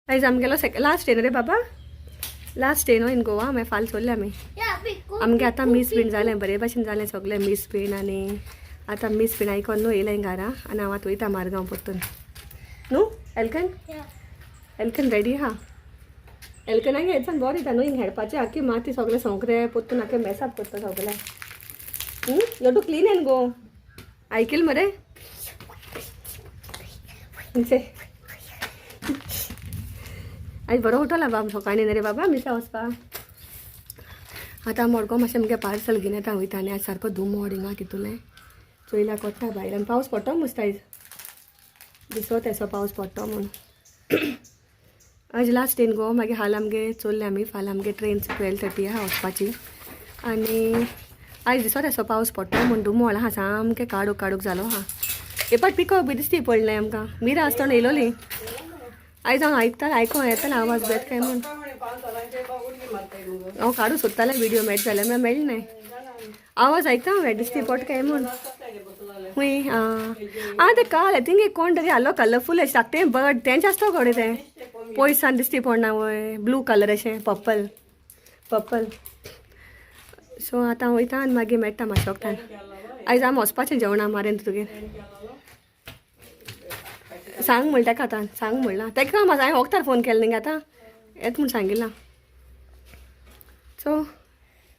Guys आमगेलो last day रे बाबा, last day no in Goa. मागीर फाल चोरले आमी. आमगे आतां मीस बीन जालें, बरे भाशेन जालें सगलें मीस बीन. आनी आतां मीस बीन आयकोन न्हू येयलें घरा. आनी हांव आतां वयता मारगांव परतून. न्हू एलकन एलकन रेडी हा. एलकनागे हेच्यान बरें दिता न्हू हिंग हेडपाचें. आख्खी माती सगलें सोंकरें परतून आख्खें मेसाप करता सगलें. यू टू क्लीन एन गो. आयकील मरे आयज बरो उठला बाब सकाळी न्ही रे बाबा मिसा वचपा. आतां मडको मातशें मुगे पार्सल घेवन येता वयता. आनी आज सारको धुमो हिंगा कितुलें चोयल्या कोट्टा भायर. आनी पावस पडटा मस्त आयज. दिसत असो पावस पडटा म्हूण. आज लास्ट डेन गो. मागीर हाल आमगे चोरले आमी. फाल्यां आमगे ट्रेन 12:30 आहा वचपाची. आनी आयज दिसत असो पावस पडटा म्हूण धुमोळ आहा सामकें काडूक काडूक जालो हा. एपाट पिको बी दिसती पडलें आमकां. मिरा आसतना येयलोली. आयज हांव आयकों येतालें आवाज बेत काय म्हूण. हांव काडूं सोदतालें विडियो मेळटा जाल्यार मागीर मेळ्ळी नाय. आवाज आयकता हांव दिसती पड काय म्हूण. हुंय ते काल आय थिंक एक कोण तरी आलो कलरफूल अशें धाकटें बर्ड तेंच आसता घोडे तें पयसान दिसती पडना वय. ब्लू कलर अशें पर्पल. सो आतां वयता आनी मागीर मेळटा मातशें वखदान. आयज आमी वचपाचें जेवणा मारेन तुगेर. सांग म्हण ताका आतां. सांग म्हणलां ताका म्हाका. हांवें वखदार फोन केलो न्ही आतां येत म्हूण सांगिल्लां. सो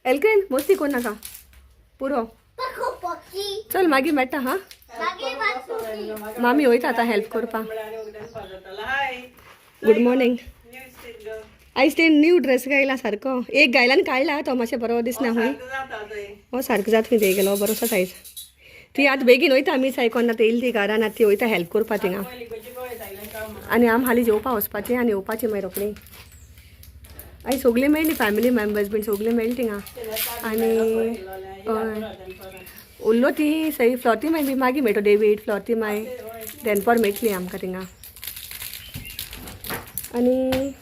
एलकेन मस्ती कोण नाका पुरो. चल मागीर मेळटा हा. मामी वयता आतां हेल्प करपा. Good morning. आयज ते न्यू ड्रेस घायला सारको. एक घायला काडला तो मातशें बरो दिसना हूंय. हो सारको जाता खंय गेलो बरो आसा सायज. ती आतां बेगीन वयता आमी सायकोन आतां येयली ती घरान. आतां ती वयता हेल्प करपा थिंगा. आनी आम हालीं जेवपा वचपाचें आनी येवपाचें मागीर रोखडें. आयज सगळीं मेळ्ळी फॅमिली मेम्बर्स बीन सगळीं मेळ्ळी थिंगा. आनी उरलो ती सई फ्लॉती माय बी मागीर मेळटो. डेवीड फ्लॉती माय देनपर मेळटली आमकां थिंगा. आनी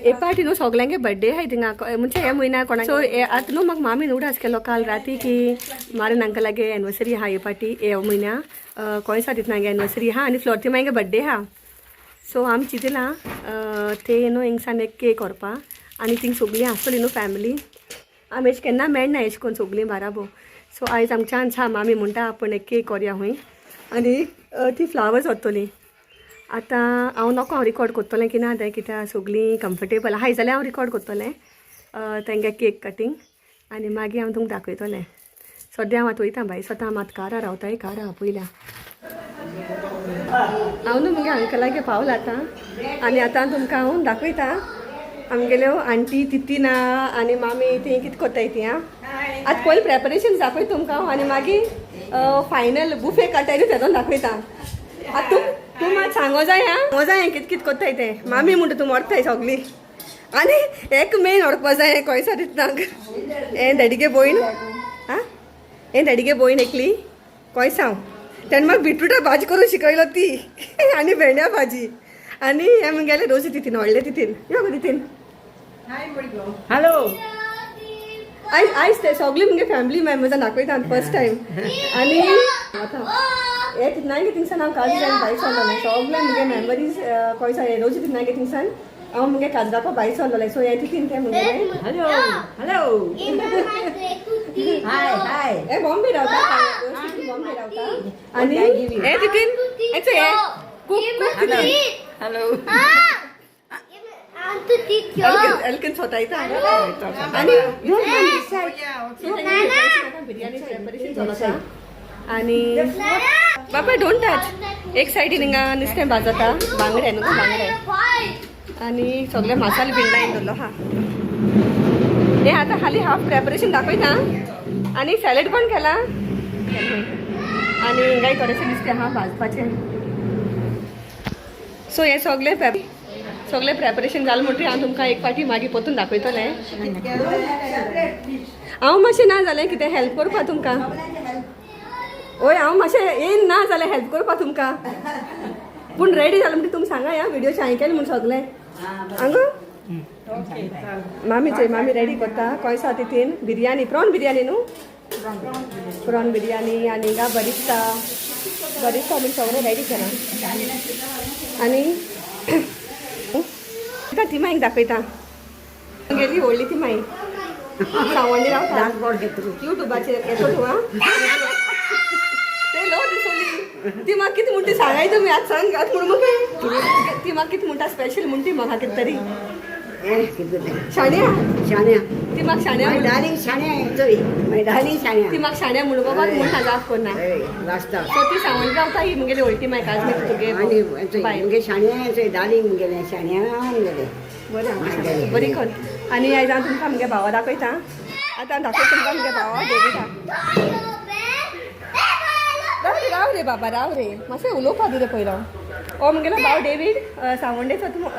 ए पार्टी न्हू सगल्यांगे बर्थडे आहाय थिंगा म्हणजे हे म्हयन्या कोणा. सो आतां न्हू म्हाका मामीन उडास केलो काल राती की मारन अंकल लागे एनिवर्सरी आहा ए पार्टी हे म्हयन्या कोयसा दितनागे एनिवर्सरी आहा. आनी फ्लॉटी मागे बर्थडे आहा. सो आमी चिंतिलां ते न्हू हिंगसान एक केक व्हरपा. आनी थिंग सगळीं आसतलीं न्हू फॅमिली. आमी अशें केन्ना मेळना अशें करून सगळीं बाराबो. सो आयज आमकां चान्स आहा. मामी म्हणटा आपण एक केक व्हरया हूंय. आनी ती फ्लावर्स व्हरतली. आतां हांव नोको हांव रिकॉर्ड करतलें की ना तें कित्याक सगळीं कम्फर्टेबल आहाय जाल्यार हांव रिकॉर्ड करतलें तेंगे केक कटींग. आनी मागीर हांव तुमकां दाखयतलें. सद्या हांव आतां वयता भायर. स्वता हांव आतां कारा रावताय. कारा पयल्या हांव न्हू मुगे अंकलागे पावला आतां. आनी आतां तुमकां हांव दाखयता आमगेल्यो आंटी तितीना आनी मामी ती कितें कोत्ताय ती. आतां पयलीं प्रेपरेशन दाखयता तुमकां हांव. आनी मागीर फायनल बुफे कटायली तेदोन दाखयता. आतां तूं मात सांगो जाय हा. सांगो जाय कितें कितें कोत्ताय तें. मामी म्हणटा तूं व्हरताय सगळीं. आनी एक मेन व्हरपा जाय कोयसा दितनाक. हें डॅडीगे भयण हें डॅडीगे भयण एकली कोयसांव. तेन्ना म्हाका बिटरूटा भाजी करून शिकयलो ती. आनी भेंड्या भाजी. आनी हें म्हगेलें रोजी तितीन व्हडलें तितीन. यो गो तितीन. हॅलो. आयज ते सगळीं मुगे फॅमिली मेम्बर्सां दाखयता फर्स्ट टायम. आनी आतां हे तितनागे थिंगसान हांव काजू जावन भायर सरलोलें. सगळे मुगे मेमरीज कोयसा हे रोजी तितनागे थिंगसान हांव मुगे काजरापा भायर सरलोलें. सो हे तितीन तें मुगेलें. Hello hello. हाय हाय. हे बॉम्बे रावता. बॉम्बे रावता. आनी हे तितीन हेचो हे कूक तितीन. हॅलो. एलकन सोतायता. आनी बिरयानी प्रेपरेशन चालू आसा. आनी बापा डोंट टच. एक सायडीन हिंगा नुस्तें भाजता बांगडे न्हू बांगडे. आनी सगळे मसाले बीन लायन दवरलो हा. हे आतां हालीं हाफ प्रेपरेशन दाखयता. आनी सॅलड कोण केला. आनी हिंगाय थोडेशें नुस्तें आहा भाजपाचें. सो हे सगळे प्रेपरेशन जालें म्हणटरी हांव तुमकां एक फावटी मागीर परतून दाखयतलें. हांव मातशें ना जालें कितें हेल्प करपा तुमकां. ओय हांव मातशें येयन ना जाल्यार हेल्प करपा तुमकां. पूण रेडी जालें म्हणटा तुमी सांगा ह्या व्हिडिओ हांवें केलें म्हूण सगलें हांगो. मामी रेडी करता कोयसा तितीन बिरयानी प्रॉन बिरयानी न्हू. प्रॉन बिरयानी आनी हिंगा बरिस्ता बीन सगळें रेडी केलां. आनी तुमकां ती माईक दाखयता गेली व्हडली ती माई सावंडी रावता युट्यूबाचेर येतो तूं आं ते लो दिसोली ती म्हाका कितें म्हणटी सांगाय तुमी आज सांग आतां म्हणून म्हाका ती म्हाका कितें म्हणटा स्पेशल म्हणटी म्हाका कितें तरी शाण्या शाण्या ती म्हाका शाण्या डार्लिंग शाण्या डार्लिंग शाण्या ती म्हाका शाण्या म्हणून बाबा म्हणटा जाप करना वाचता सो ती सावंडी रावता ही मुगेली व्हडली माय काज मी तुगे मुगे शाण्या डार्लिंग मुगेले शाण्या मुगेले बरें बरी कर आनी आयज हांव तुमकां मुगे भावा दाखयता आतां दाखयता तुमकां मुगे भावा डेविडा राव रे बाबा राव रे मातशें उलोवपा दी रे पयलो हो मुगेलो भाव डेवीड सावंडेचो तूं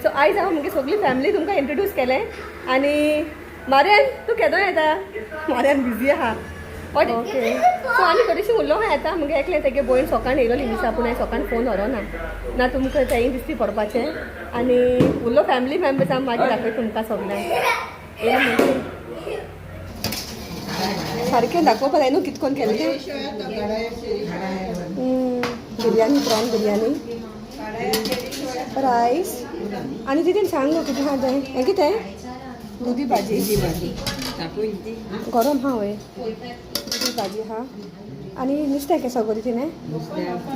सो आयज हांव मुगे सगळी फॅमिली तुमकां इंट्रोड्यूस केलें आनी मार्यान तूं केदों येता मार्यान बिजी आहा ओके सो आनी थोडीशी उलो हांव येता मुगे एकलें तेगे भयण सकाळीं येयलोली दिसा पूण हांवें सकाळीं फोन व्हरो ना तुमकां थंय दिसती पडपाचें आनी उलो फॅमिली मेंबर्स हांव मागीर दाखय तुमकां सगळ्यांक सारकें दाखोवपा जाय न्हू कितें करून केलें तें बिरयानी प्रॉन बिरयानी रायस आनी तितून सांग न्हू कितें आहा तें हें कितें दुदी भाजी गरम हा वय दुदी भाजी हा आनी नुस्तें कें सगळें तितून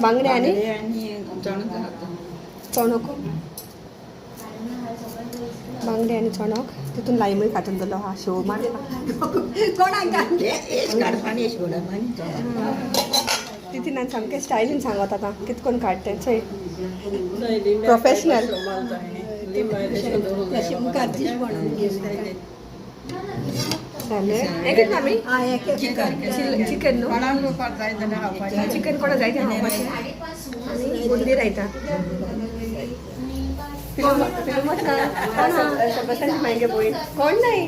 बांगडे आनी चणक बांगडे आनी चणक तितून लायमय कांटून दवरलो हा शो मार कोणाक तितून हांवें सामकें स्टायलीन सांगत आतां कितें करून काडटें चय प्रोफेशनल चिकन न्हू चिकन कोणा जाय तें खावपाचें आनी बुंदी रायता मागे भयण कोण नाही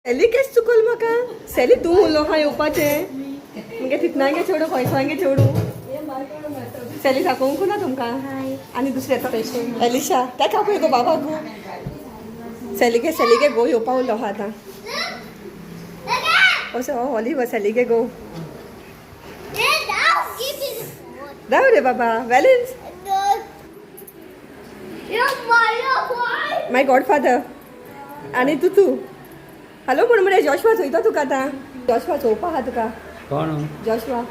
सेली केस चुकल म्हाका सेली तूं उलो हा येवपाचें मुगे तितनांगे चेडू खंयसांगे चेडू सेली दाखोवंकू ना तुमकां आनी दुसरें येता एलिशा ताका पळय गो बाबा गो सेलीगे गो येवपा उरलो हा आतां असो हॉली सेलीगे गो राव रे बाबा बॅलन्स माय गॉडफादर आनी तू हॅलो म्हण मरे जॉशवा चोयता तुका आतां जॉशवा चोवपा आहा तुका कोण जॉशवा